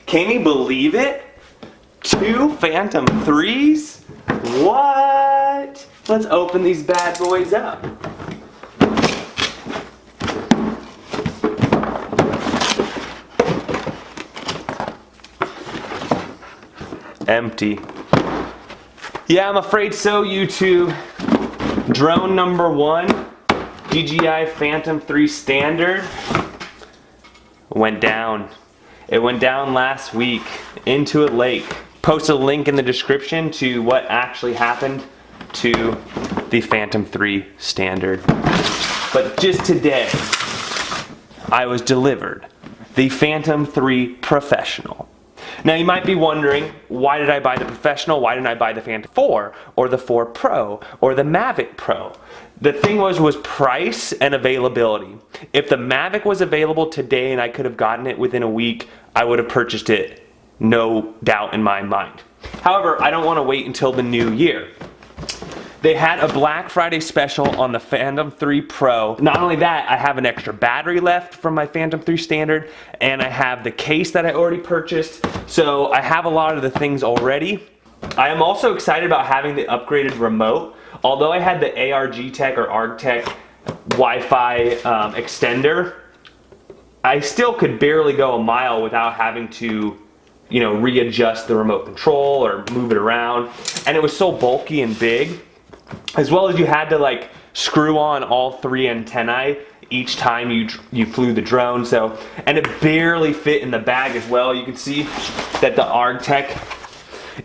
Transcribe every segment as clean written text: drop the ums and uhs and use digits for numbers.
Can you believe it? 2 Phantom 3s? What? Let's open these bad boys up. Empty. Yeah, I'm afraid so, YouTube. Drone number 1, DJI Phantom 3 Standard, went down. It went down last week into a lake. Post a link in the description to what actually happened to the Phantom 3 Standard. But just today, I was delivered the Phantom 3 Professional. Now you might be wondering, why did I buy the Professional? Why didn't I buy the Phantom 4 or the 4 Pro or the Mavic Pro? The thing was price and availability. If the Mavic was available today and I could have gotten it within a week, I would have purchased it, no doubt in my mind. However, I don't want to wait until the new year. They had a Black Friday special on the Phantom 3 Pro. Not only that, I have an extra battery left from my Phantom 3 Standard, and I have the case that I already purchased. So I have a lot of the things already. I am also excited about having the upgraded remote. Although I had the ARG-Tech or ARG-Tech Wi-Fi extender, I still could barely go a mile without having to, you know, readjust the remote control or move it around. And it was so bulky and big, as well as you had to like screw on all 3 antennae each time you flew the drone. So, and it barely fit in the bag as well. You can see that the ARG-Tech,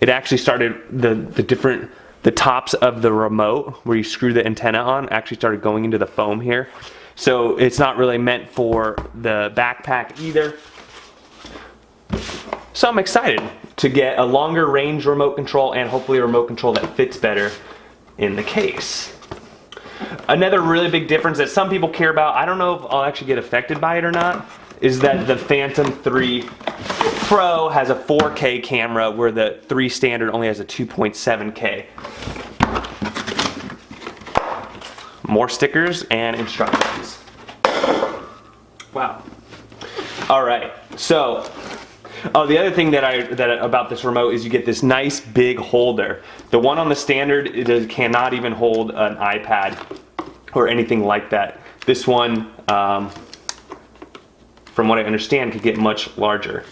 it actually started the tops of the remote where you screw the antenna on actually started going into the foam here. So it's not really meant for the backpack either. So I'm excited to get a longer range remote control and hopefully a remote control that fits better in the case. Another really big difference that some people care about, I don't know if I'll actually get affected by it or not, is that the Phantom 3 Pro has a 4K camera where the 3 Standard only has a 2.7K. More stickers and instructions. Wow. All right, so, oh, the other thing about this remote is you get this nice big holder. The one on the Standard, it cannot even hold an iPad or anything like that. This one, from what I understand, could get much larger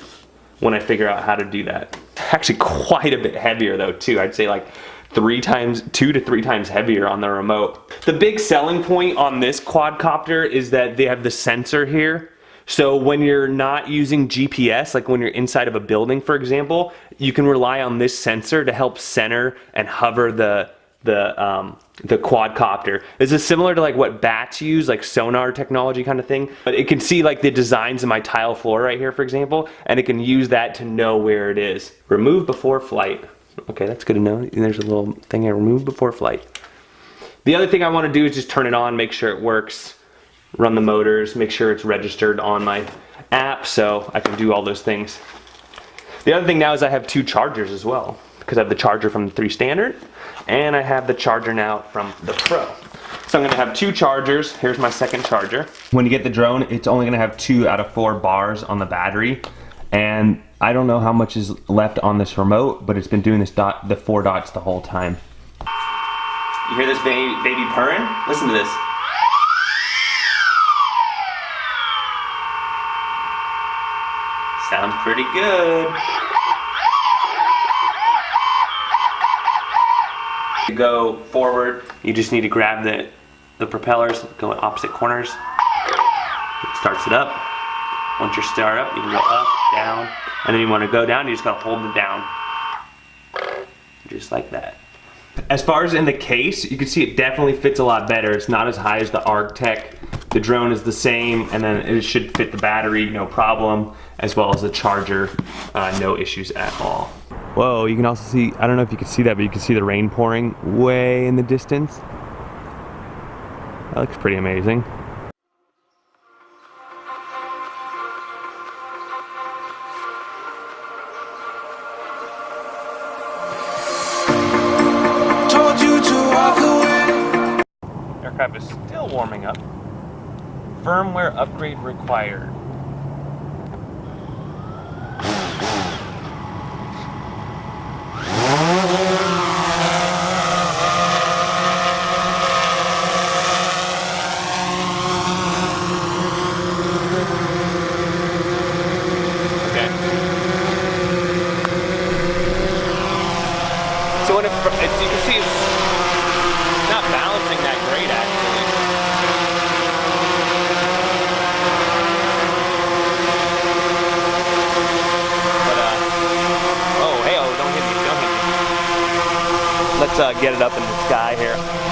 when I figure out how to do that. Actually quite a bit heavier though too. I'd say like 2 to 3 times heavier on the remote. The big selling point on this quadcopter is that they have the sensor here. So when you're not using GPS, like when you're inside of a building, for example, you can rely on this sensor to help center and hover the quadcopter. This is similar to like what bats use, like sonar technology kind of thing. But it can see like the designs of my tile floor right here, for example, and it can use that to know where it is. Remove before flight. Okay, that's good to know. There's a little thing here, remove before flight. The other thing I want to do is just turn it on, make sure it works, run the motors, make sure it's registered on my app so I can do all those things. The other thing now is I have 2 chargers as well, because I have the charger from the 3 Standard and I have the charger now from the Pro. So I'm going to have 2 chargers. Here's my second charger. When you get the drone, it's only going to have 2 out of 4 bars on the battery, and I don't know how much is left on this remote, but it's been doing this the 4 dots the whole time. You hear this baby purring? Listen to this. Sounds pretty good. To go forward, you just need to grab the propellers, go in opposite corners. It starts it up. Once you start up, you can go up, down, and then you want to go down, you just gotta hold it down. Just like that. As far as in the case, you can see it definitely fits a lot better. It's not as high as the ARG-Tech. The drone is the same, and then it should fit the battery, no problem, as well as the charger, no issues at all. Whoa, you can also see, I don't know if you can see that, but you can see the rain pouring way in the distance. That looks pretty amazing. Aircraft is still warming up. Firmware upgrade required. Let's get it up in the sky here.